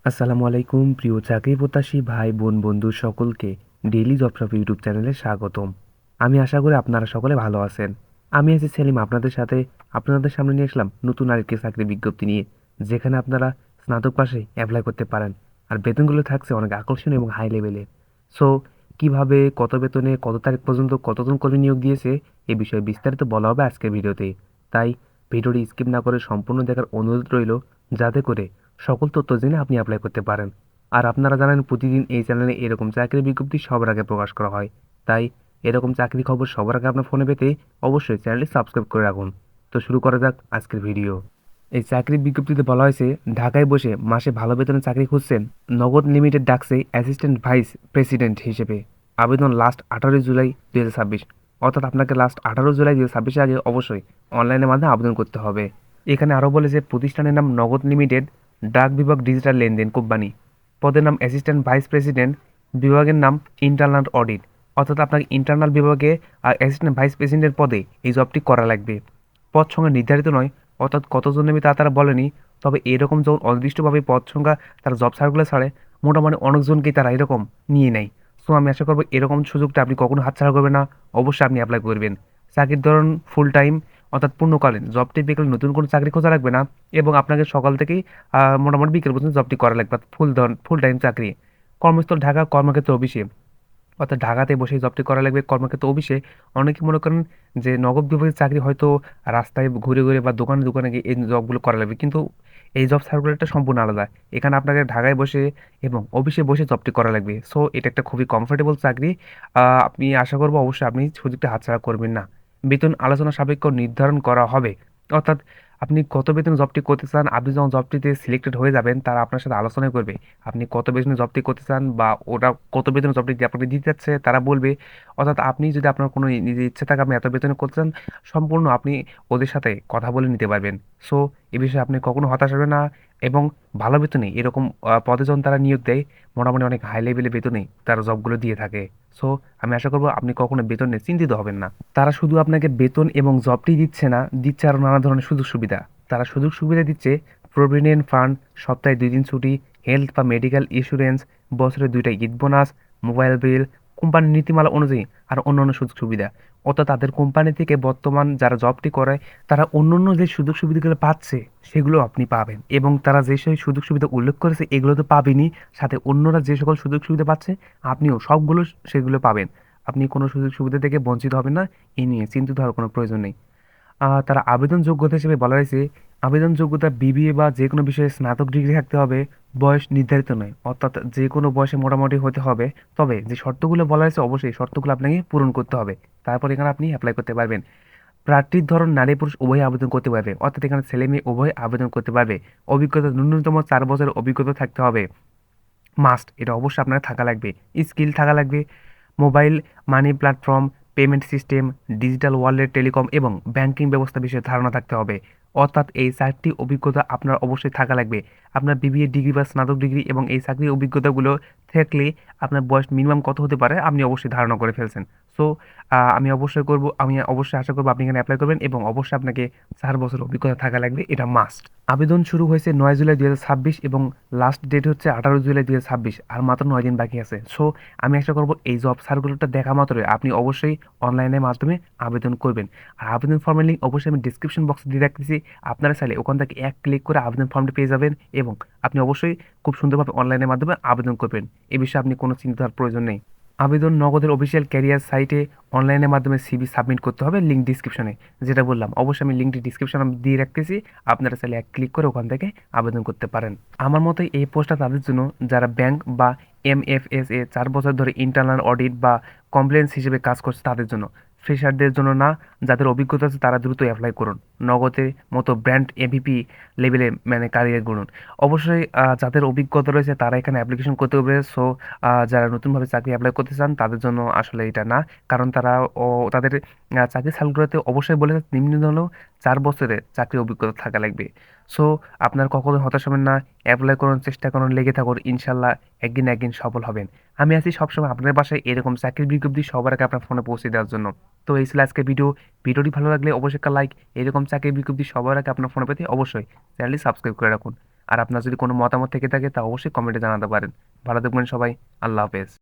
আসসালামু আলাইকুম প্রিয় চাকরি প্রত্যাশী ভাই বোন বন্ধু সকলকে ডেইলি জব শপ ইউটিউব চ্যানেলে স্বাগতম। আমি আশা করি আপনারা সকলে ভালো আছেন। আমি আছি সেলিম, আপনাদের সাথে আপনাদের সামনে নিয়ে আসলাম নতুন আরেকটি চাকরি বিজ্ঞপ্তি নিয়ে, যেখানে আপনারা স্নাতক পাশে অ্যাপ্লাই করতে পারেন। আর বেতনগুলো থাকছে অনেক আকর্ষণীয় এবং হাই লেভেলের। সো কিভাবে, কত বেতনে, কত তারিখ পর্যন্ত কতজন কর্মী নিয়োগ দিয়েছে, এই বিষয়ে বিস্তারিত বলা হবে আজকের ভিডিওতে। তাই ভিডিওটি স্কিপ না করে সম্পূর্ণ দেখার অনুরোধ রইল, যাতে করে সকল তথ্য জেনে আপনি অ্যাপ্লাই করতে পারেন। আর আপনারা জানেন প্রতিদিন এই চ্যানেলে এরকম চাকরির বিজ্ঞপ্তি সবার আগে প্রকাশ করা হয়। তাই এরকম চাকরি খবর সবার আগে আপনার ফোনে পেতে অবশ্যই চ্যানেলটি সাবস্ক্রাইব করে রাখুন। তো শুরু করা যাক আজকের ভিডিও। এই চাকরির বিজ্ঞপ্তিতে বলা হয়েছে, ঢাকায় বসে মাসে ভালো বেতনে চাকরি খুঁজছেন, নগদ লিমিটেড ডাকছে অ্যাসিস্ট্যান্ট ভাইস প্রেসিডেন্ট হিসেবে। আবেদন লাস্ট 18 জুলাই 2026, অর্থাৎ আপনাকে লাস্ট 18 জুলাই 2026 আগে অবশ্যই অনলাইনের মাধ্যমে আবেদন করতে হবে। এখানে আরও বলে যে প্রতিষ্ঠানের নাম নগদ লিমিটেড, ডাক বিভাগ ডিজিটাল লেনদেন কোম্পানি, পদের নাম অ্যাসিস্ট্যান্ট ভাইস প্রেসিডেন্ট, বিভাগের নাম ইন্টারনাল অডিট। অর্থাৎ আপনাকে ইন্টারনাল বিভাগে অ্যাসিস্ট্যান্ট ভাইস প্রেসিডেন্টের পদে এই জবটি করা লাগবে। পদ সংখ্যা নির্ধারিত নয়, অর্থাৎ কতজন নেবে তা তারা বলেনি। তবে এরকম যখন অনির্দিষ্টভাবে পদ সংখ্যা তারা জব সার্কুলার ছাড়ে, মোটামুটি অনেকজনকেই তারা এরকম নিয়ে নেয়। সো আমি আশা করবো এরকম সুযোগটা আপনি কখনো হাতছাড়া করবেন না, অবশ্যই আপনি অ্যাপ্লাই করবেন। চাকরির ধরন ফুল টাইম, অর্থাৎ পূর্ণকালীন। জবটি বিকেলে নতুন কোনো চাকরি খোঁজা লাগবে না, এবং আপনাকে সকাল থেকেই মোটামুটি বিকেল পর্যন্ত জবটি করা লাগবে। ফুল টাইম চাকরি। কর্মস্থল ঢাকা, কর্মক্ষেত্র অফিসে, অর্থাৎ ঢাকাতে বসে জবটি করা লাগবে কর্মক্ষেত্র অফিসে। অনেকে মনে করেন যে নগদ বিভাগের চাকরি হয়তো রাস্তায় ঘুরে ঘুরে বা দোকানে দোকানে গিয়ে এই জবগুলো করা লাগবে, কিন্তু এই জব সার্কুলারটা সম্পূর্ণ আলাদা। এখানে আপনাকে ঢাকায় বসে এবং অফিসে বসে জবটি করা লাগবে। সো এটা একটা খুবই কমফোর্টেবল চাকরি। আপনি আশা করবো অবশ্যই আপনি সুযোগটা হাতছাড়া করবেন না। বেতন আলোচনা সাপেক্ষ নির্ধারণ করা হবে, অর্থাৎ আপনি কত বেতন জবটি করতে চান, আপনি যখন জবটিতে সিলেক্টেড হয়ে যাবেন তারা আপনার সাথে আলোচনা করবে আপনি কত বেতনে জবটি করতে চান, বা ওরা কত বেতনে জবটি আপনাকে দিতে যাচ্ছে তারা বলবে। অর্থাৎ আপনি যদি আপনার কোনো নিজের ইচ্ছে থাকে আপনি এত বেতনে করতে চান, সম্পূর্ণ আপনি ওদের সাথে কথা বলে নিতে পারবেন। সো এ বিষয়ে আপনি কখনো হতাশ হবে না। এবং ভালো বেতনে এরকম পদে যখন তারা নিয়োগ দেয়, মোটামুটি অনেক হাই লেভেলে বেতনে তারা জবগুলো দিয়ে থাকে। সো আমি আশা করবো আপনি কখনো বেতন নিয়ে চিন্তিত হবেন না। তারা শুধু আপনাকে বেতন এবং জবটি দিচ্ছে না, দিচ্ছে আরও নানা ধরনের সুযোগ সুবিধা। তারা সুযোগ সুবিধা দিচ্ছে প্রভিডেন্ট ফান্ড, সপ্তাহে 2 দিন ছুটি, হেলথ বা মেডিকেল ইন্স্যুরেন্স, বছরে 2টা ঈদ বোনাস, মোবাইল বিল, কোম্পানির নীতিমালা অনুযায়ী আর অন্যান্য সুযোগ সুবিধা। অর্থাৎ তাদের কোম্পানি থেকে বর্তমান যারা জবটি করে তারা অন্যান্য যে সুযোগ সুবিধাগুলো পাচ্ছে সেগুলো আপনি পাবেন, এবং তারা যে সেই সুযোগ সুবিধা উল্লেখ করেছে এগুলো তো পাবেনই, সাথে অন্যরা যে সকল সুযোগ সুবিধা পাচ্ছে আপনিও সবগুলো সেগুলো পাবেন। আপনি কোনো সুযোগ সুবিধা থেকে বঞ্চিত হবেন না, এই নিয়ে চিন্তিত হওয়ার কোনো প্রয়োজন নেই। তারা আবেদন যোগ্যতা হিসেবে বলা হয়েছে, আবেদন যোগ্যতা বিবিএ বা যে কোনো বিষয়ে স্নাতক ডিগ্রি থাকতে হবে। বয়স নির্ধারিত নয়, অর্থাৎ যে কোনো বয়সে মোটামুটি হতে হবে। তবে যে শর্তগুলো বলা হয়েছে অবশ্যই শর্তগুলো আপনাকে পূরণ করতে হবে, তারপর এখানে আপনি অ্যাপ্লাই করতে পারবেন। প্রার্থীর ধরন নারী পুরুষ উভয় আবেদন করতে পারবে, অর্থাৎ এখানে ছেলে মেয়ে উভয় আবেদন করতে পারবে। অভিজ্ঞতা ন্যূনতম 4 বছরের অভিজ্ঞতা থাকতে হবে, মাস্ট, এটা অবশ্যই আপনার থাকা লাগবে। স্কিল থাকা লাগবে, mobile money platform, payment system, digital wallet, telecom এবং ব্যাংকিং ব্যবস্থা বিষয়ে ধারণা থাকতে হবে। অর্থাৎ এই 4টি অভিজ্ঞতা আপনার অবশ্যই থাকা লাগবে। আপনার বিবিএ ডিগ্রি বা স্নাতক ডিগ্রি এবং এই চাকরির অভিজ্ঞতাগুলো থাকলে আপনার বয়স মিনিমাম কত হতে পারে আপনি অবশ্যই ধারণা করে ফেলছেন। সো আমি অবশ্যই আশা করবো আপনি এখানে অ্যাপ্লাই করবেন, এবং অবশ্যই আপনাকে 4 বছর অভিজ্ঞতা থাকা লাগবে, এটা মাস্ট। আবেদন শুরু হয়েছে 9 জুলাই 2026 এবং লাস্ট ডেট হচ্ছে 18 জুলাই 2026, আর মাত্র 9 দিন বাকি আছে। সো আমি আশা করবো এই জব সার্কুলারটা দেখা মাত্রই আপনি অবশ্যই অনলাইনের মাধ্যমে আবেদন করবেন। আর আবেদন ফর্মের লিঙ্ক অবশ্যই আমি ডিসক্রিপশন বক্সে দিয়ে রাখতেছি, আপনারা চাইলে ওখান থেকে এক ক্লিক করে আবেদন ফর্মটি পেয়ে যাবেন, এবং আপনি অবশ্যই খুব সুন্দরভাবে অনলাইনের মাধ্যমে আবেদন করবেন। এ বিষয়ে আপনি কোনো চিন্তার প্রয়োজন নেই। আবেদন নগদের অফিসিয়াল ক্যারিয়ার সাইটে অনলাইনের মাধ্যমে সিভি সাবমিট করতে হবে, লিঙ্ক ডিসক্রিপশনে, যেটা বললাম অবশ্যই আমি লিঙ্কটি ডিসক্রিপশনে দিয়ে রাখতেছি, আপনারা চাইলে এক ক্লিক করে ওখান থেকে আবেদন করতে পারেন। আমার মতে এই পোস্টটা তাদের জন্য যারা ব্যাংক বা এমএফএস এ 4 বছর ধরে ইন্টারনাল অডিট বা কমপ্লেন্স হিসেবে কাজ করছে তাদের জন্য, ফ্রেশারদের জন্য না। যাদের অভিজ্ঞতা আছে তারা দ্রুত অ্যাপ্লাই করুন। নগদের মতো ব্র্যান্ড এভিপি লেভেলে মানে ক্যারিয়ার গুনুন। অবশ্যই যাদের অভিজ্ঞতা রয়েছে তারা এখানে অ্যাপ্লিকেশন করতে হবে। সো যারা নতুনভাবে চাকরি অ্যাপ্লাই করতে চান তাদের জন্য আসলে এটা না, কারণ তারা তাদের চাকরি সালগুলোতে অবশ্যই বলে নিম্ন হলেও 4 বছরের চাকরি অভিজ্ঞতা থাকা লাগবে। সো আপনার কখনো হতাশ হবেন না, অ্যাপ্লাই করুন, চেষ্টা করুন, লেগে থাকুন, ইনশাল্লাহ একদিন না একদিন সফল হবেন। আমি আছি সবসময় আপনার বাসায় এরকম চাকরির বিজ্ঞপ্তি সবার আগে আপনার ফোনে পৌঁছে দেওয়ার জন্য। তো এই ছিল আজকে ভিডিওটি ভালো লাগলে অবশ্যই একটা লাইক, এরকম চাকরির বিজ্ঞপ্তি সবার আগে আপনার ফোনে পেতে অবশ্যই চ্যানেলটি সাবস্ক্রাইব করে রাখুন। আর আপনার যদি কোনো মতামত থেকে থাকে তা অবশ্যই কমেন্টে জানাতে পারেন। ভালো থাকবেন সবাই। আল্লাহ হাফেজ।